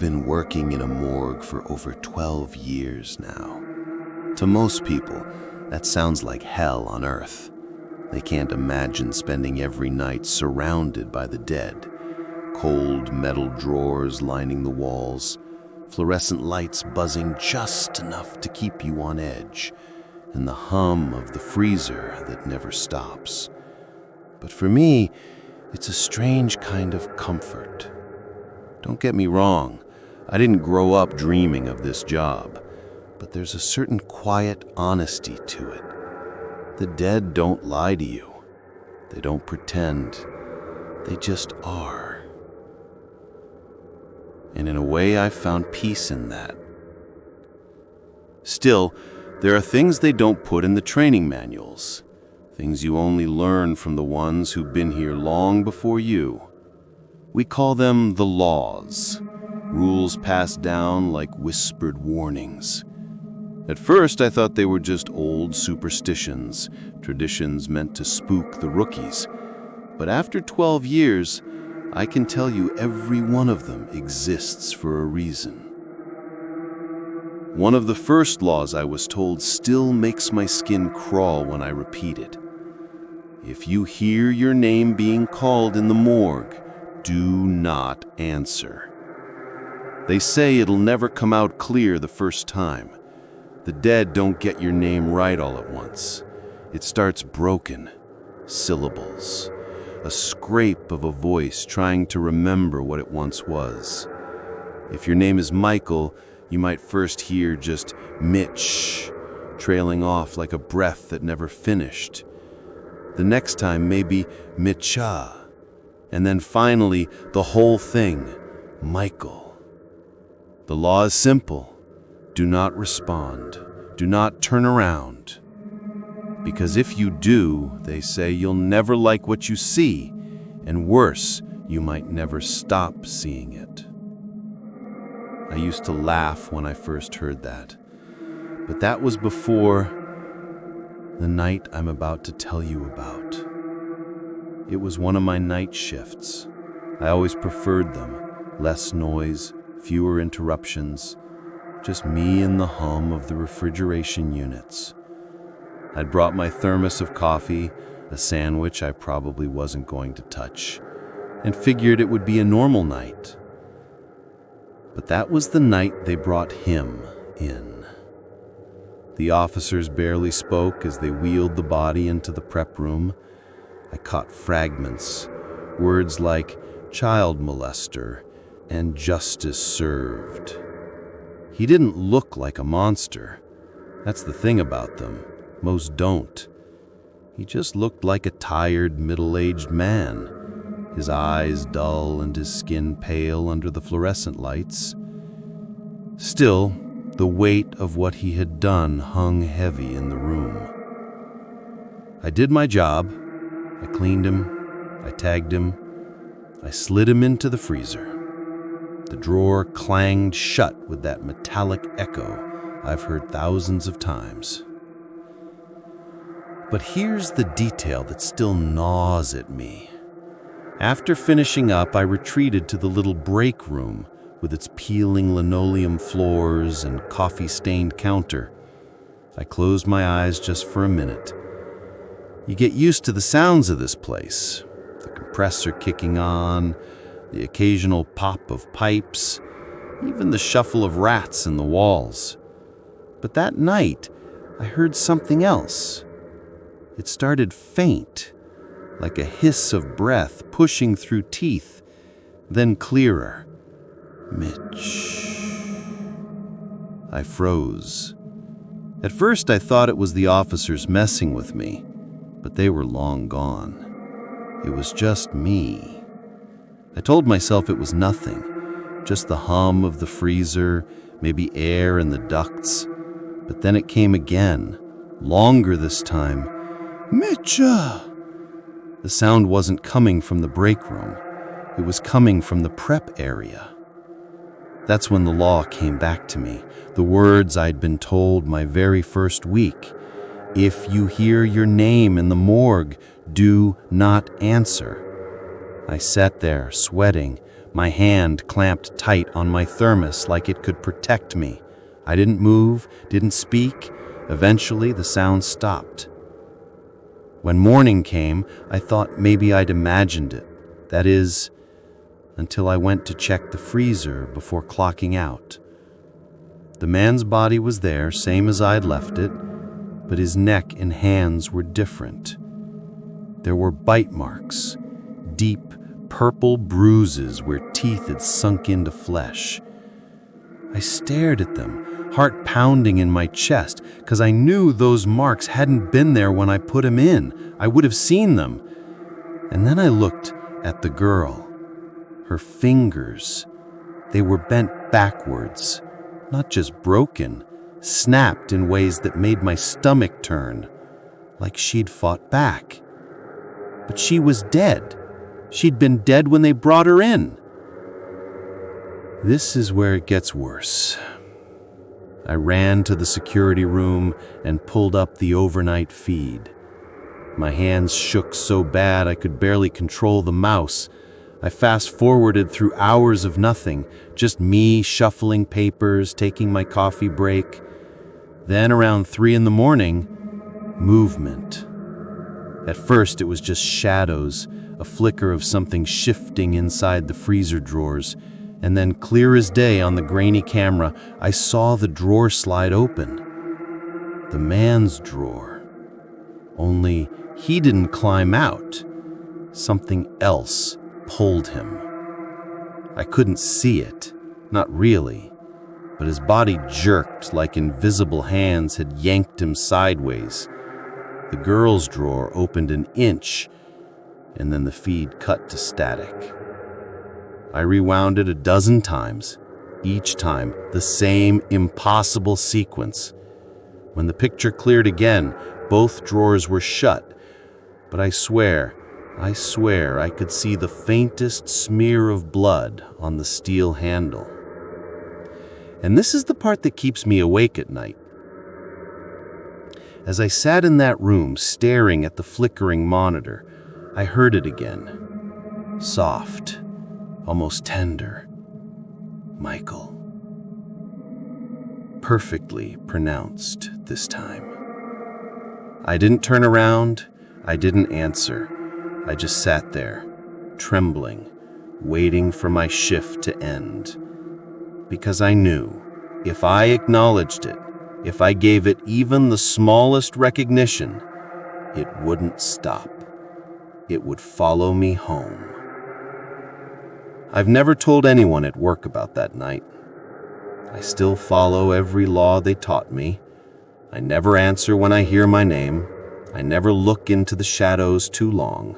been working in a morgue for over 12 years now. To most people, that sounds like hell on earth. They can't imagine spending every night surrounded by the dead. Cold metal drawers lining the walls, fluorescent lights buzzing just enough to keep you on edge, and the hum of the freezer that never stops. But for me, it's a strange kind of comfort. Don't get me wrong, I didn't grow up dreaming of this job, but there's a certain quiet honesty to it. The dead don't lie to you. They don't pretend. They just are. And in a way, I've found peace in that. Still, there are things they don't put in the training manuals. Things you only learn from the ones who've been here long before you. We call them the laws, rules passed down like whispered warnings. At first, I thought they were just old superstitions, traditions meant to spook the rookies. But after 12 years, I can tell you every one of them exists for a reason. One of the first laws I was told still makes my skin crawl when I repeat it. If you hear your name being called in the morgue, do not answer. They say it'll never come out clear the first time. The dead don't get your name right all at once. It starts broken, syllables, a scrape of a voice trying to remember what it once was. If your name is Michael, you might first hear just Mitch, trailing off like a breath that never finished. The next time, maybe Mitcha. And then finally, the whole thing, Michael. The law is simple. Do not respond. Do not turn around. Because if you do, they say you'll never like what you see, and worse, you might never stop seeing it. I used to laugh when I first heard that, but that was before the night I'm about to tell you about. It was one of my night shifts. I always preferred them. Less noise, fewer interruptions, just me and the hum of the refrigeration units. I'd brought my thermos of coffee, a sandwich I probably wasn't going to touch, and figured it would be a normal night. But that was the night they brought him in. The officers barely spoke as they wheeled the body into the prep room. I caught fragments, words like child molester and justice served. He didn't look like a monster. That's the thing about them. Most don't. He just looked like a tired, middle-aged man, his eyes dull and his skin pale under the fluorescent lights. Still, the weight of what he had done hung heavy in the room. I did my job. I cleaned him, I tagged him, I slid him into the freezer. The drawer clanged shut with that metallic echo I've heard thousands of times. But here's the detail that still gnaws at me. After finishing up, I retreated to the little break room with its peeling linoleum floors and coffee-stained counter. I closed my eyes just for a minute. You get used to the sounds of this place, the compressor kicking on, the occasional pop of pipes, even the shuffle of rats in the walls. But that night, I heard something else. It started faint, like a hiss of breath pushing through teeth, then clearer. Mitch. I froze. At first, I thought it was the officers messing with me, but they were long gone. It was just me. I told myself it was nothing, just the hum of the freezer, maybe air in the ducts. But then it came again, longer this time. Mitcha! The sound wasn't coming from the break room. It was coming from the prep area. That's when the law came back to me, the words I'd been told my very first week. If you hear your name in the morgue, do not answer. I sat there, sweating, My hand clamped tight on my thermos like it could protect me. I didn't move, didn't speak. Eventually, the sound stopped. When morning came, I thought maybe I'd imagined it. That is, until I went to check the freezer before clocking out. The man's body was there, same as I'd left it, but his neck and hands were different. There were bite marks, deep, purple bruises where teeth had sunk into flesh. I stared at them, heart pounding in my chest, because I knew those marks hadn't been there when I put him in. I would have seen them. And then I looked at the girl. Her fingers, they were bent backwards, not just broken, snapped in ways that made my stomach turn, like she'd fought back. But she was dead. She'd been dead when they brought her in. This is where it gets worse. I ran to the security room and pulled up the overnight feed. My hands shook so bad I could barely control the mouse. I fast-forwarded through hours of nothing, just me shuffling papers, taking my coffee break. Then around 3 in the morning, movement. At first it was just shadows, a flicker of something shifting inside the freezer drawers, and then clear as day on the grainy camera, I saw the drawer slide open. The man's drawer. Only he didn't climb out. Something else pulled him. I couldn't see it, not really, but his body jerked like invisible hands had yanked him sideways. The girl's drawer opened an inch, and then the feed cut to static. I rewound it a dozen times, each time the same impossible sequence. When the picture cleared again, both drawers were shut, but I swear I could see the faintest smear of blood on the steel handle. And this is the part that keeps me awake at night. As I sat in that room staring at the flickering monitor, I heard it again. Soft, almost tender. Michael. Perfectly pronounced this time. I didn't turn around. I didn't answer. I just sat there, trembling, waiting for my shift to end. Because I knew, if I acknowledged it, if I gave it even the smallest recognition, it wouldn't stop. It would follow me home. I've never told anyone at work about that night. I still follow every law they taught me. I never answer when I hear my name. I never look into the shadows too long.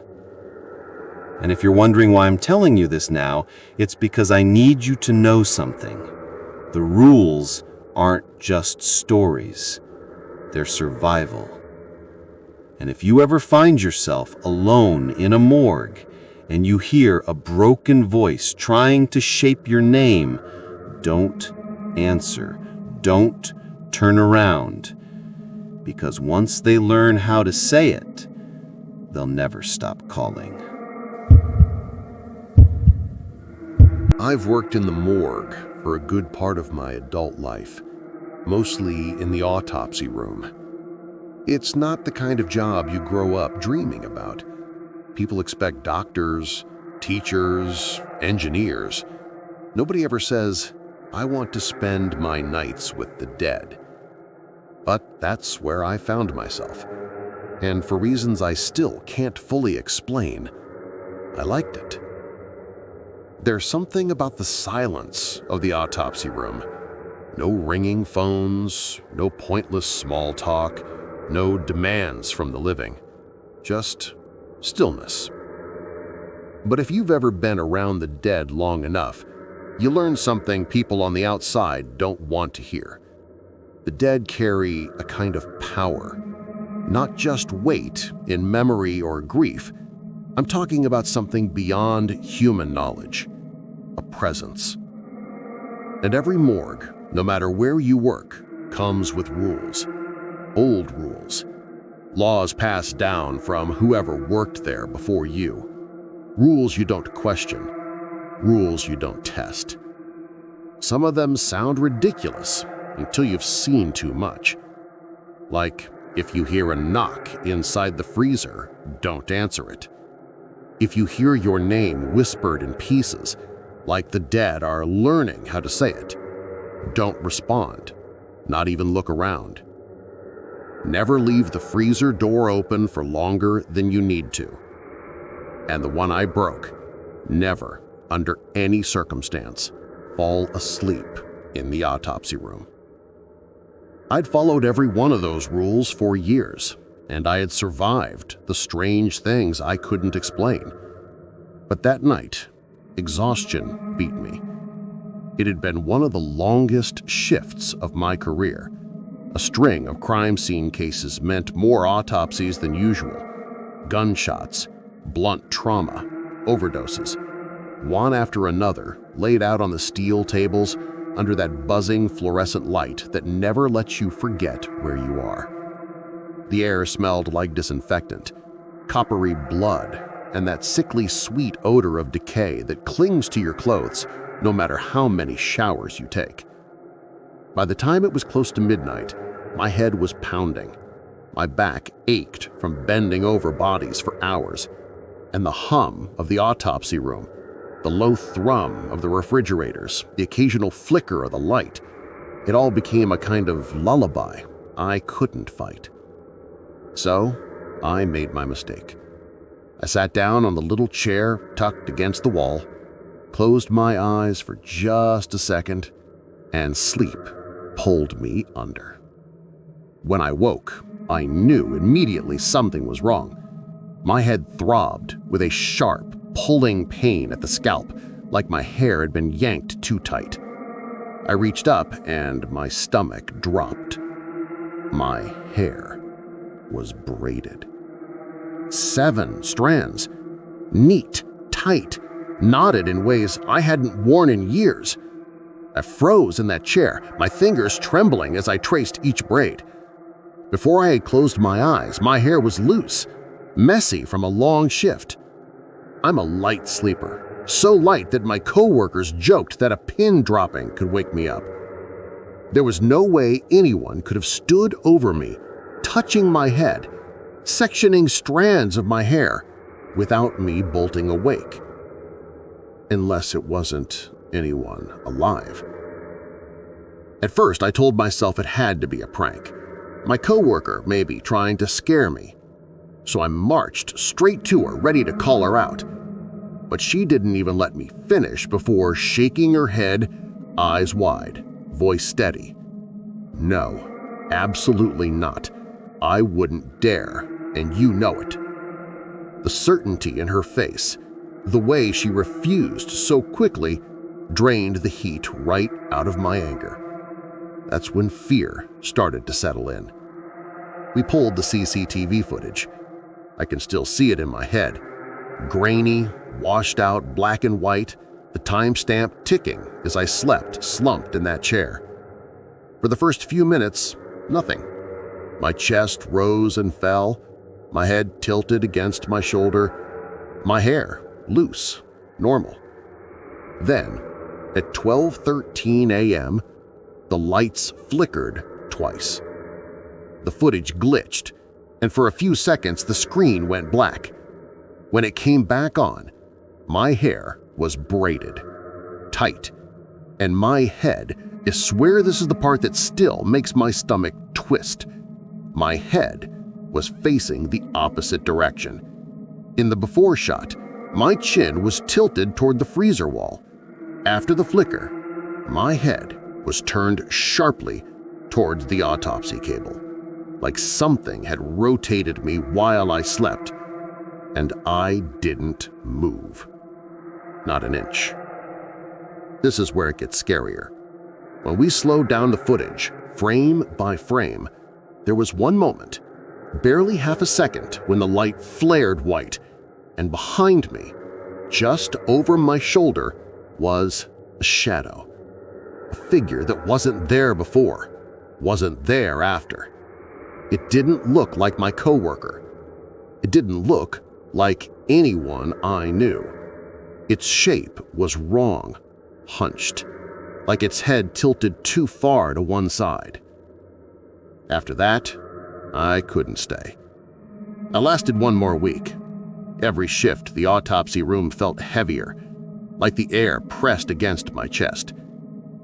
And if you're wondering why I'm telling you this now, it's because I need you to know something. The rules aren't just stories. They're survival. And if you ever find yourself alone in a morgue and you hear a broken voice trying to shape your name, don't answer. Don't turn around. Because once they learn how to say it, they'll never stop calling. I've worked in the morgue for a good part of my adult life, mostly in the autopsy room. It's not the kind of job you grow up dreaming about. People expect doctors, teachers, engineers. Nobody ever says, "I want to spend my nights with the dead." But that's where I found myself. And for reasons I still can't fully explain, I liked it. There's something about the silence of the autopsy room. No ringing phones, no pointless small talk, no demands from the living. Just stillness. But if you've ever been around the dead long enough, you learn something people on the outside don't want to hear. The dead carry a kind of power, not just weight in memory or grief. I'm talking about something beyond human knowledge, a presence. And every morgue, no matter where you work, comes with rules, old rules, laws passed down from whoever worked there before you, rules you don't question, rules you don't test. Some of them sound ridiculous until you've seen too much. Like, if you hear a knock inside the freezer, don't answer it. If you hear your name whispered in pieces, like the dead are learning how to say it, don't respond, not even look around. Never leave the freezer door open for longer than you need to. And the one I broke, never, under any circumstance, fall asleep in the autopsy room. I'd followed every one of those rules for years, and I had survived the strange things I couldn't explain. But that night, exhaustion beat me. It had been one of the longest shifts of my career. A string of crime scene cases meant more autopsies than usual. Gunshots, blunt trauma, overdoses, one after another laid out on the steel tables under that buzzing fluorescent light that never lets you forget where you are. The air smelled like disinfectant, coppery blood, and that sickly sweet odor of decay that clings to your clothes no matter how many showers you take. By the time it was close to midnight, my head was pounding. My back ached from bending over bodies for hours, and the hum of the autopsy room, the low thrum of the refrigerators, the occasional flicker of the light, it all became a kind of lullaby I couldn't fight. So I made my mistake. I sat down on the little chair tucked against the wall, closed my eyes for just a second, and sleep pulled me under. When I woke, I knew immediately something was wrong. My head throbbed with a sharp, pulling pain at the scalp, like my hair had been yanked too tight. I reached up and my stomach dropped. My hair was braided. 7 strands, neat, tight, knotted in ways I hadn't worn in years. I froze in that chair, my fingers trembling as I traced each braid. Before I had closed my eyes, my hair was loose, messy from a long shift. I'm a light sleeper, so light that my coworkers joked that a pin dropping could wake me up. There was no way anyone could have stood over me, touching my head, sectioning strands of my hair, without me bolting awake. Unless it wasn't anyone alive. At first, I told myself it had to be a prank. My coworker maybe trying to scare me. So I marched straight to her, ready to call her out. But she didn't even let me finish before shaking her head, eyes wide, voice steady. No, absolutely not. I wouldn't dare, and you know it. The certainty in her face, the way she refused so quickly, drained the heat right out of my anger. That's when fear started to settle in. We pulled the CCTV footage. I can still see it in my head. Grainy, washed out, black and white, the timestamp ticking as I slept slumped in that chair. For the first few minutes, nothing. My chest rose and fell, my head tilted against my shoulder, my hair loose, normal. Then, at 12:13 a.m., the lights flickered twice. The footage glitched, and for a few seconds the screen went black. When it came back on, my hair was braided, tight, and my head, I swear this is the part that still makes my stomach twist. My head was facing the opposite direction. In the before shot, my chin was tilted toward the freezer wall. After the flicker, my head was turned sharply towards the autopsy cable, like something had rotated me while I slept, and I didn't move. Not an inch. This is where it gets scarier. When we slowed down the footage, frame by frame, there was one moment, barely half a second, when the light flared white, and behind me, just over my shoulder, was a shadow. A figure that wasn't there before, wasn't there after. It didn't look like my coworker. It didn't look like anyone I knew. Its shape was wrong, hunched, like its head tilted too far to one side. After that, I couldn't stay. I lasted one more week. Every shift, the autopsy room felt heavier, like the air pressed against my chest.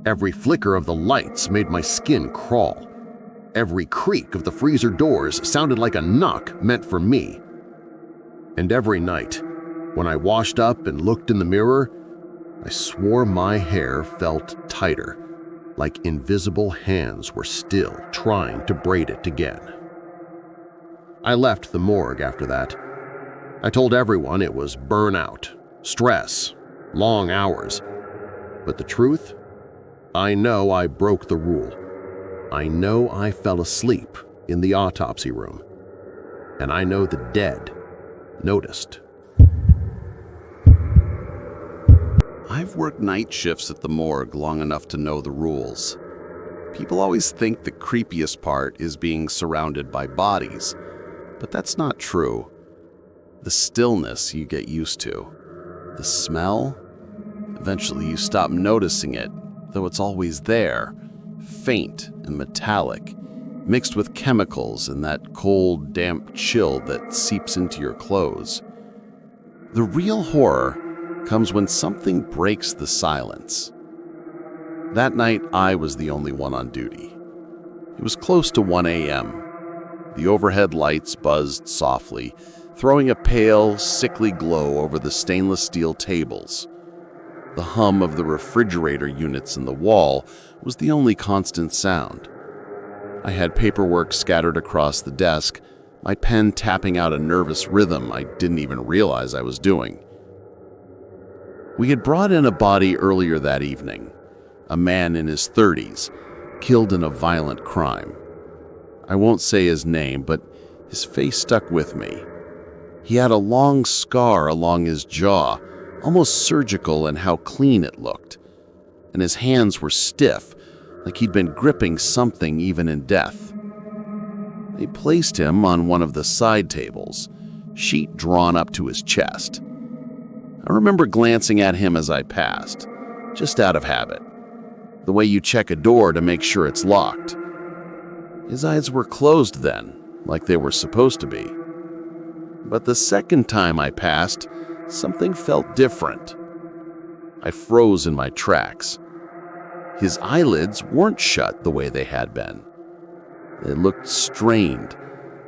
Every flicker of the lights made my skin crawl. Every creak of the freezer doors sounded like a knock meant for me. And every night, when I washed up and looked in the mirror, I swore my hair felt tighter, like invisible hands were still trying to braid it again. I left the morgue after that. I told everyone it was burnout, stress, long hours. But the truth? I know I broke the rule. I know I fell asleep in the autopsy room. And I know the dead noticed. I've worked night shifts at the morgue long enough to know the rules. People always think the creepiest part is being surrounded by bodies, but that's not true. The stillness you get used to. The smell? Eventually you stop noticing it, though it's always there, faint and metallic, mixed with chemicals and that cold, damp chill that seeps into your clothes. The real horror comes when something breaks the silence. That night, I was the only one on duty. It was close to 1 a.m. The overhead lights buzzed softly, throwing a pale, sickly glow over the stainless steel tables. The hum of the refrigerator units in the wall was the only constant sound. I had paperwork scattered across the desk, my pen tapping out a nervous rhythm I didn't even realize I was doing. We had brought in a body earlier that evening, a man in his 30s, killed in a violent crime. I won't say his name, but his face stuck with me. He had a long scar along his jaw, almost surgical in how clean it looked, and his hands were stiff, like he'd been gripping something even in death. They placed him on one of the side tables, sheet drawn up to his chest. I remember glancing at him as I passed, just out of habit, the way you check a door to make sure it's locked. His eyes were closed then, like they were supposed to be. But the second time I passed, something felt different. I froze in my tracks. His eyelids weren't shut the way they had been. They looked strained,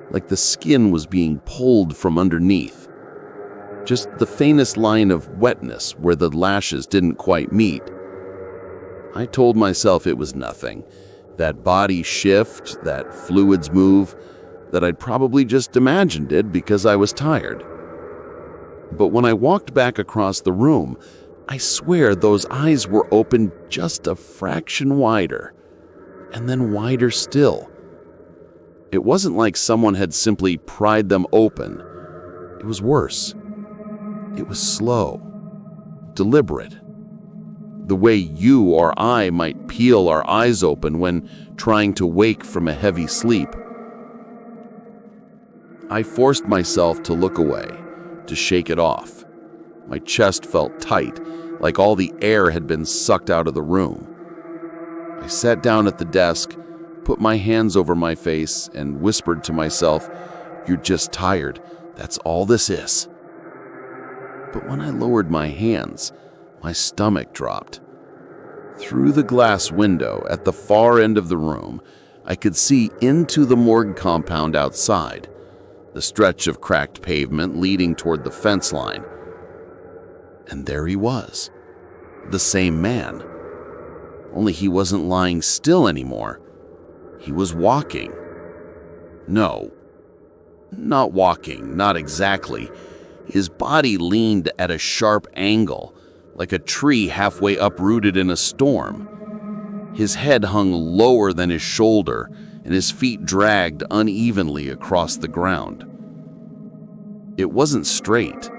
like the skin was being pulled from underneath. Just the faintest line of wetness where the lashes didn't quite meet. I told myself it was nothing. That body shift, that fluids move, that I'd probably just imagined it because I was tired. But when I walked back across the room, I swear those eyes were open just a fraction wider, and then wider still. It wasn't like someone had simply pried them open. It was worse. It was slow, deliberate. The way you or I might peel our eyes open when trying to wake from a heavy sleep. I forced myself to look away, to shake it off. My chest felt tight, like all the air had been sucked out of the room. I sat down at the desk, put my hands over my face, and whispered to myself, "You're just tired. That's all this is." But when I lowered my hands, my stomach dropped. Through the glass window at the far end of the room, I could see into the morgue compound outside, the stretch of cracked pavement leading toward the fence line. And there he was, the same man. Only he wasn't lying still anymore. He was walking. No, not walking, not exactly. His body leaned at a sharp angle, like a tree halfway uprooted in a storm. His head hung lower than his shoulder, and his feet dragged unevenly across the ground. It wasn't straight.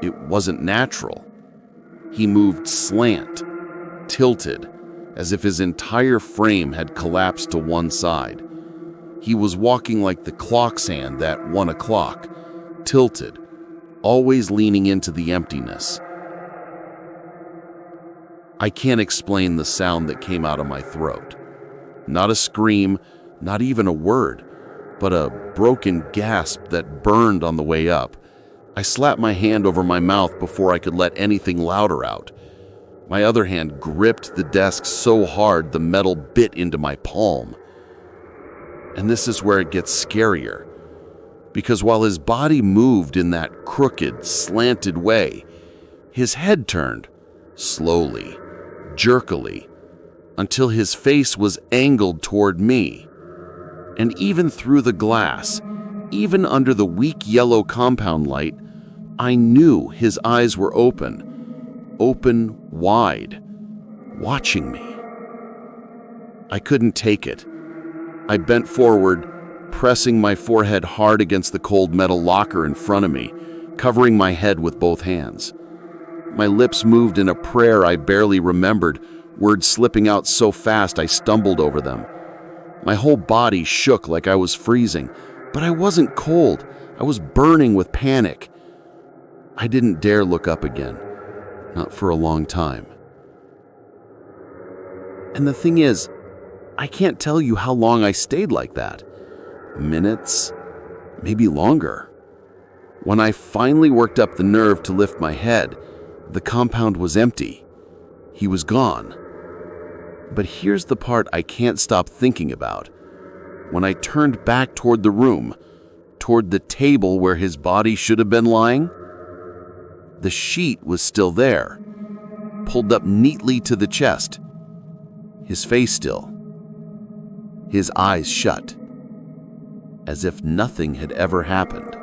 It wasn't natural. He moved slant, tilted, as if his entire frame had collapsed to one side. He was walking like the clock's hand at 1 o'clock, tilted, always leaning into the emptiness. I can't explain the sound that came out of my throat. Not a scream, not even a word, but a broken gasp that burned on the way up. I slapped my hand over my mouth before I could let anything louder out. My other hand gripped the desk so hard the metal bit into my palm. And this is where it gets scarier, because while his body moved in that crooked, slanted way, his head turned, slowly, jerkily, until his face was angled toward me. And even through the glass, even under the weak yellow compound light, I knew his eyes were open wide, watching me. I couldn't take it. I bent forward, pressing my forehead hard against the cold metal locker in front of me, covering my head with both hands. My lips moved in a prayer I barely remembered, words slipping out so fast I stumbled over them. My whole body shook like I was freezing, but I wasn't cold. I was burning with panic. I didn't dare look up again, not for a long time. And the thing is, I can't tell you how long I stayed like that. Minutes, maybe longer. When I finally worked up the nerve to lift my head, the compound was empty. He was gone. But here's the part I can't stop thinking about. When I turned back toward the room, toward the table where his body should have been lying, the sheet was still there, pulled up neatly to the chest, his face still, his eyes shut, as if nothing had ever happened.